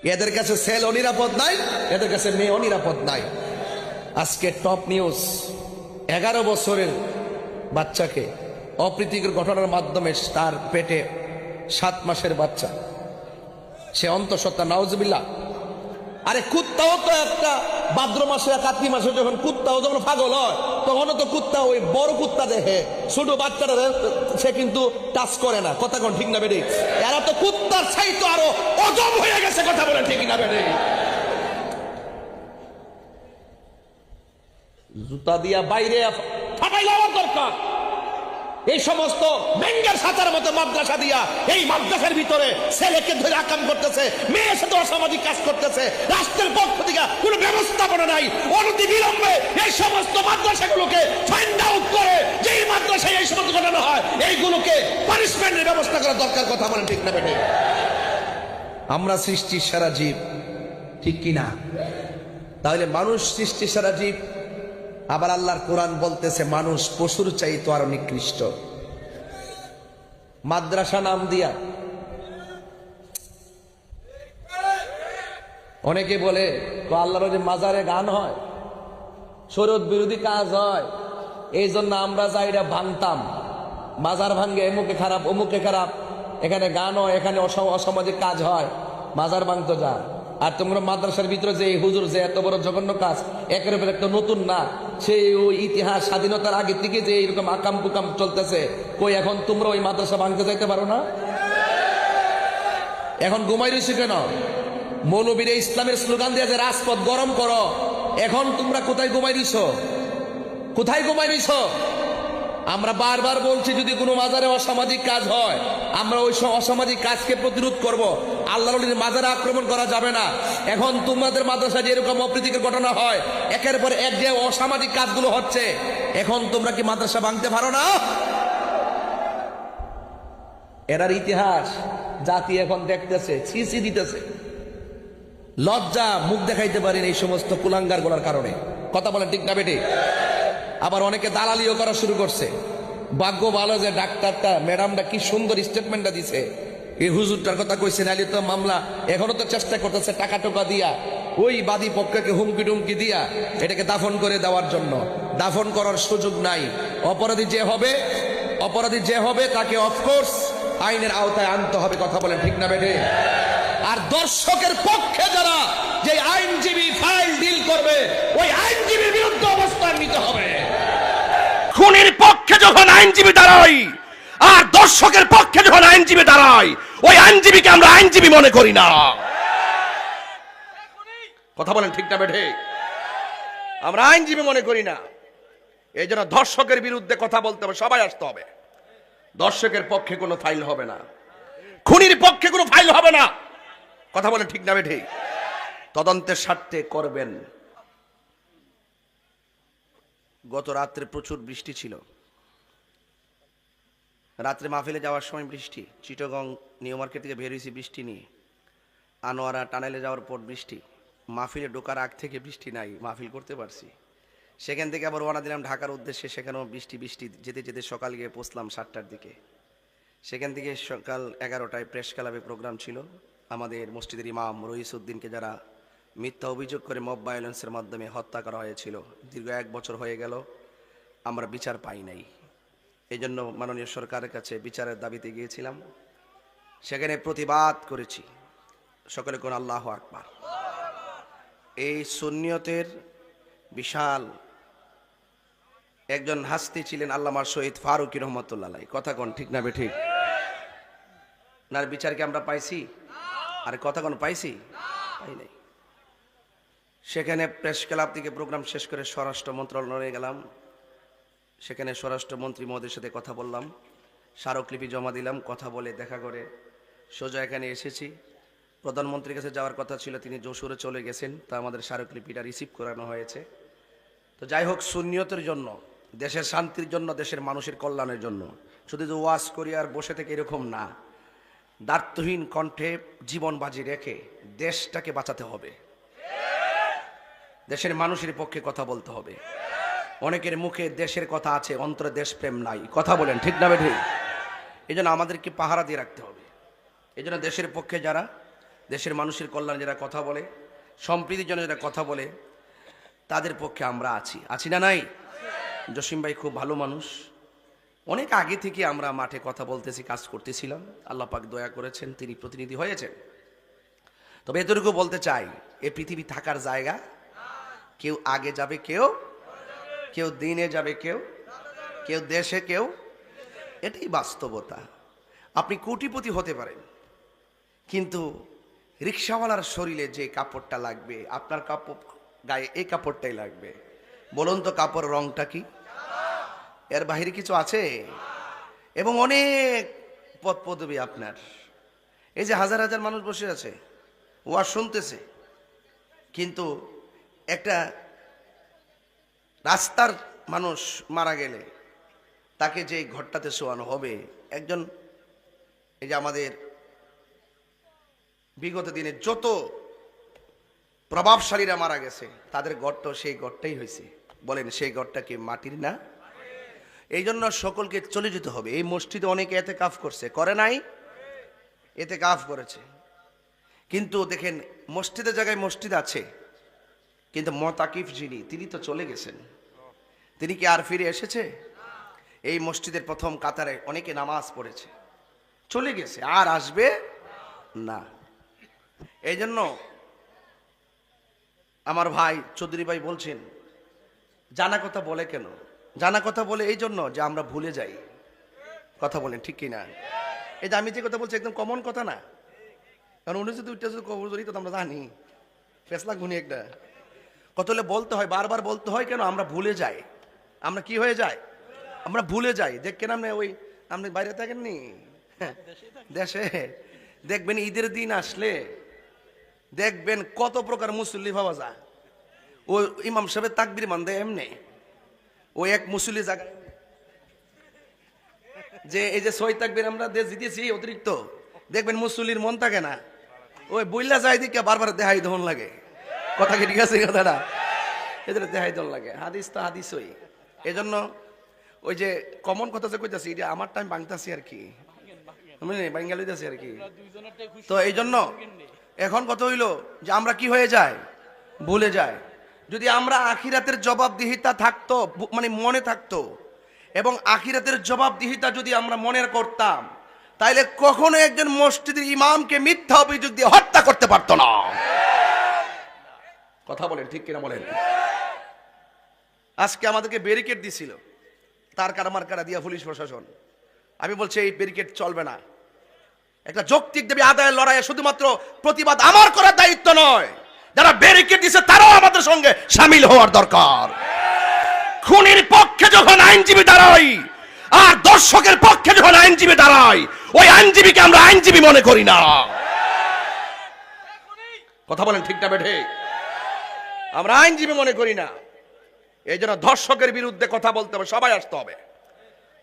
এদের কাছে ছেলেও নিরাপদ নাই, এদের কাছে মেয়েও নিরাপদ নাই। আজকে টপ নিউজ, 11 বছরের বাচ্চাকে অপ্রীতিকর ঘটনার মাধ্যমে তার পেটে 7 মাসের বাচ্চা, সে অন্তঃসত্ত্বা, নাউজুবিল্লাহ। আরে কুত্তাও তো একটা ভাদ্র মাসে, কার্তিক মাসে যখন কুত্তাও যখন পাগল হয়, তখনও তো কুত্তা ওই বড় কুত্তা দেখে, ছোট বাচ্চাটা সে কিন্তু টাচ করে না। কথা কোন ঠিক না বেড়ে? এরা তো কুত্তার ছাই তো আরো অজব হয়ে গেছে। কথা বলেন ঠিক না বেড়ে? জুতা দিয়া বাইরে ফাটাই যাওয়ার দরকার। এই সমস্ত ব্যাঙ্গের সাঁতার মতো মাদ্রাসা দিয়া এই মাদ্রাসার ভিতরে ছেলেকে ধরে আকাম করতেছে, মেয়ের সাথে অসামাজিক কাজ করতেছে, রাষ্ট্রের পক্ষ থেকে কোনো ব্যবস্থাপনা নাই। অনতি বিলম্বে এই সমস্ত মাদ্রাসাগুলোকে ফাইন্ড আউট করে, যেই মাদ্রাসায় এই সমস্ত ঘটনা হয় এইগুলোকে পানিশমেন্টের ব্যবস্থা করা দরকার। কথা বলেন ঠিক না বেটে? আমরা সৃষ্টির সেরা জীব, ঠিক কিনা? তাহলে মানুষ সৃষ্টির সেরা জীব, আবার আল্লাহর কোরআন বলতেছে মানুষ পশুর চাইতে আরো নিকৃষ্ট। মাদ্রাসা নাম দিয়া অনেকে বলে আল্লাহর যে মাজারে গান হয়, শরীয়ত বিরোধী কাজ হয়, এই জন্য আমরা যাইরা ভাঙতাম। মাজার ভাঙ্গে এমুকে খারাপ, অমুকে খারাপ, এখানে গান হয়, এখানে অসামাজিক কাজ হয়, মাজার ভাঙতো যা। আর তোমরা মাদ্রাসার ভিতরে যে হুজুর যে এত বড় জঘন্য কাজ, একের উপর একটা নতুন না, সেই ওই ইতিহাস স্বাধীনতার আগে থেকে যে এরকম আকাম কুকাম চলতেছে, কই এখন তোমরা ওই মাদ্রাসা ভাঙতে যাইতে পারো না? এখন ঘুমাই রয়েছে কেন? মৌলবীরে ইসলামের স্লোগান দিয়ে যে রাজপথ গরম করো, এখন তোমরা কোথায় ঘুমাই রইছ? কোথায় ঘুমাই রইছ? আমরা বারবার বলছি যদি কোনো মাজারে অসামাজিক কাজ হয়, আমরা ওই অসামাজিক কাজকে প্রতিরোধ করব। আল্লাহর ওলির মাজারে আক্রমণ করা যাবে না। এখন তোমাদের মাদ্রাসায় যেরকম অপ্রীতিকর ঘটনা হয়, একের পর এক যে অসামাজিক কাজগুলো হচ্ছে, এখন তোমরা কি মাদ্রাসা ভাঙতে পারো না? এরার ইতিহাস জাতি এখন দেখতেছে, ছিছি দিতেছে, লজ্জা মুখ দেখাইতে পারেন এই সমস্ত কুলাঙ্গার গুলার কারণে। কথা বলেন ঠিক না বেটে? আবার অনেকে দালালিও করা শুরু করছে। ভাগ্য ভালো যে ডাক্তারটা, ম্যাডামটা কি সুন্দর স্টেটমেন্টটা দিছে, এই হুজুরটার কথা কইছে, নাইলে তো মামলা এখনো তো চেষ্টা করতেছে টাকা টোকা দিয়া, ওই বাদী পক্ষকে হুমকি টুমকি দিয়া এটাকে দাফন করে দেওয়ার জন্য। দাফন করার সুযোগ নাই। অপরাধী যে হবে তাকে অফকোর্স আইনের আওতায় আনতে হবে। কথা বলেন ঠিক না বেটে? আর দর্শকের পক্ষে যারা যে আইনজীবী ফাইল ডিল করবে, ওই আইনজীবীর বিরুদ্ধে অবস্থান নিতে হবে। খুনির পক্ষে যখন আইনজীবী দাঁড়াই, আর দর্শকের পক্ষে যখন আইনজীবী দাঁড়াই, ওই আইনজীবীকে আমরা আইনজীবী মনে করি না। কথা বলেন ঠিক না বেঠে? আমরা আইনজীবী মনে করি না। এই জন্য দর্শকের বিরুদ্ধে কথা বলতে হবে, সবাই আসতে হবে। দর্শকের পক্ষে কোনো ফাইল হবে না, খুনির পক্ষে কোনো ফাইল হবে না। কথা বলেন ঠিক না বেঠে? তদন্তের স্বার্থে করবেন। গত রাত্রে প্রচুর বৃষ্টি ছিল। রাত্রে মাহফিলে যাওয়ার সময় বৃষ্টি, চিটাগং নিউ মার্কেট থেকে বের হয়েছি বৃষ্টি নিয়ে, আনোয়ারা টানেলে যাওয়ার পর বৃষ্টি, মাহফিলে ঢোকার আগ থেকে বৃষ্টি নাই, মাহফিল করতে পারছি। সেখান থেকে আবার রওনা দিলাম ঢাকার উদ্দেশ্যে, সেখানেও বৃষ্টি যেতে যেতে সকাল গিয়ে পৌঁছলাম 7টার দিকে। সেখান থেকে সকাল 11টায় প্রেস ক্লাবে প্রোগ্রাম ছিল। আমাদের মসজিদের ইমাম রইসউদ্দিনকে যারা মিথ্যা অভিযোগ করে মব ভায়োলেন্সের মাধ্যমে হত্যা করা হয়েছিল, দীর্ঘ 1 বছর হয়ে গেল, আমরা বিচার পাই নাই। এই জন্য মাননীয় সরকারের কাছে বিচারের দাবিতে গিয়েছিলাম, সেখানে প্রতিবাদ করেছি। সকলে কোন আল্লাহু আকবার। এই সুন্নিয়তের বিশাল একজন হাস্তি ছিলেন আল্লামা শহীদ ফারুকী রহমতুল্লাহ আলাইহি। কথা কোন ঠিক না বেঠিক? না বিচারকে আমরা পাইছি? আরে কথা কোন পাইছি? পাই নাই। সেখানে প্রেস ক্লাব থেকে প্রোগ্রাম শেষ করে স্বরাষ্ট্র মন্ত্রণালয়ে গেলাম। সেখানে স্বরাষ্ট্রমন্ত্রী মহোদয়ের সাথে কথা বললাম, স্মারকলিপি জমা দিলাম। কথা বলে দেখা করে সোজা এখানে এসেছি। প্রধানমন্ত্রীর কাছে যাওয়ার কথা ছিল, তিনি যশোরে চলে গেছেন, তা আমাদের স্মারকলিপিটা রিসিভ করানো হয়েছে। তো যাই হোক, সুন্নিয়তের জন্য, দেশের শান্তির জন্য, দেশের মানুষের কল্যাণের জন্য শুধু যে ওয়াজ করি আর বসে থেকে এরকম না, দায়িত্বহীন কণ্ঠে জীবন বাজি রেখে দেশটাকে বাঁচাতে হবে, দেশের মানুষের পক্ষে কথা বলতে হবে। অনেকের মুখে দেশের কথা আছে, অন্তরে দেশপ্রেম নাই। কথা বলেন ঠিক না বেঠিক? এই জন্য আমাদেরকে পাহারা দিয়ে রাখতে হবে। এই জন্য দেশের পক্ষে যারা দেশের মানুষের কল্যাণে যারা কথা বলে, সম্প্রীতির জন্য যারা কথা বলে, তাদের পক্ষে আমরা আছি না নাই? জসিম ভাই খুব ভালো মানুষ। অনেক আগে থেকে আমরা মাঠে কথা বলতেছি, কাজ করতেছিলাম। আল্লাহ পাক দয়া করেছেন, তিনি প্রতিনিধি হয়েছেন। তবে এতটুকু বলতে চাই, এ পৃথিবী থাকার জায়গা। কেউ আগে যাবে, কেউ দিনে যাবে, কেউ দেশে, কেউ। এটাই বাস্তবতা। আপনি কোটিপতি হতে পারেন, কিন্তু রিক্সাওয়ালার শরীরে যে কাপড়টা লাগবে, আপনার কাপড় গায়ে এই কাপড়টাই লাগবে। বলুন তো, কাপড় রংটা কি? এর বাহিরে কিছু আছে? এবং অনেক পদ পদবী আপনার। এই যে হাজার হাজার মানুষ বসে আছে, ওয়াজ শুনতেছে, কিন্তু একটা রাস্তার মানুষ মারা গেলে তাকে যে ঘরটাতে শোয়ানো হবে, একজন, এই যে আমাদের বিগত দিনে যত প্রভাবশালীরা মারা গেছে, তাদের ঘরটা সেই ঘরটাই হয়েছে। বলেন, সেই ঘরটা কি মাটির না? এই জন্য সকলকে চলে যেতে হবে। এই মসজিদে অনেকে এতেকাফ করছে, করে নাই? এতেকাফ করেছে, কিন্তু দেখেন মসজিদের জায়গায় মসজিদ আছে, কিন্তু মোতাকিফ যিনি, তিনি তো চলে গেছেন। তিনি কি আর ফিরে এসেছে? এই মসজিদের প্রথম কাতারে অনেকে নামাজ পড়েছে, চলে গেছে, আর আসবে না। এই জন্য আমার ভাই চৌধুরী ভাই বলছেন, জানা কথা বলে কেন? জানা কথা বলে এই জন্য যে আমরা ভুলে যাই। কথা বলেন ঠিক কিনা? এই যে আমি যে কথা বলছি একদম কমন কথা না, কারণ উনি যদি উঠতে কবর ধরি তো আমরা জানি ফেসলা গুনি একটা কত হলে বলতে হয়, বারবার বলতে হয় কেন? আমরা ভুলে যাই। আমরা কি হয়ে যায়? আমরা ভুলে যাই। দেখেন আপনি ওই, আপনি বাইরে থাকেননি, দেশে দেখবেন ঈদের দিন আসলে দেখবেন কত প্রকার মুসল্লি পাওয়া যায়। ও ইমাম সাহেবের তাকবীর মান দেয় এমনি, ওই এক মুসল্লি জায়গায় যে এই যে 6 তাকবীর আমরা দিতেছি অতিরিক্ত, দেখবেন মুসল্লির মন থাকে না, ওই বইলা যায় দিকে বারবার দেহাই দহন লাগে। কথা কি ঠিক আছে? কথাটা এদের দেহাই দহন লাগে। হাদিস তো হাদিসই। এই জন্য ওই যে কমন কথা যে কইতাছি, এটা আমার টাইম বাংতাছি আর কি, বাঙ্গালি যাচ্ছি আর কি। তো এই জন্য এখন কথা হইল যে আমরা কি হয়ে যায়? ভুলে যায়। যদি আমরা আখিরাতের জবাবদিহিতা থাকতো, মানে মনে থাকতো, এবং আখিরাতের জবাবদিহিতা যদি আমরা মনে করতাম, তাইলে কখনো একজন মসজিদের ইমামকে মিথ্যা অভিযোগ দিয়ে হত্যা করতে পারতো না। কথা বলেন ঠিক কিনা বলেন? আজকে আমাদেরকে ব্যারিকেড দিছিল, তার কারমার কারা দিয়া পুলিশ প্রশাসন। আমি বলছি এই ব্যারিকেড চলবে না। একটা যৌক্তিক দাবি আদায়ের লড়াইয়ে শুধুমাত্র প্রতিবাদ আমার করার দায়িত্ব নয়, যারা ব্যারিকেড দিছে তারাও আমাদের সঙ্গে শামিল হওয়ার দরকার। খুনির পক্ষে যখন আইনজীবী দাঁড়াই, আর দর্শকের পক্ষে যখন আইনজীবী দাঁড়াই, ওই আইনজীবীকে আমরা আইনজীবী মনে করি না। কথা বলেন ঠিক না বেঠে? আমরা আইনজীবী মনে করি না। এই জন্য দর্শকের বিরুদ্ধে কথা বলতে হবে, সবাই আসতে হবে।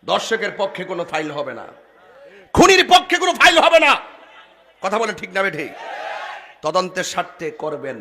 দর্শকের পক্ষে কোনো ফাইল হবে না, খুনির পক্ষে কোনো ফাইল হবে না। কথা বলেন ঠিক না বেঠে? তদন্তের স্বার্থে করবেন।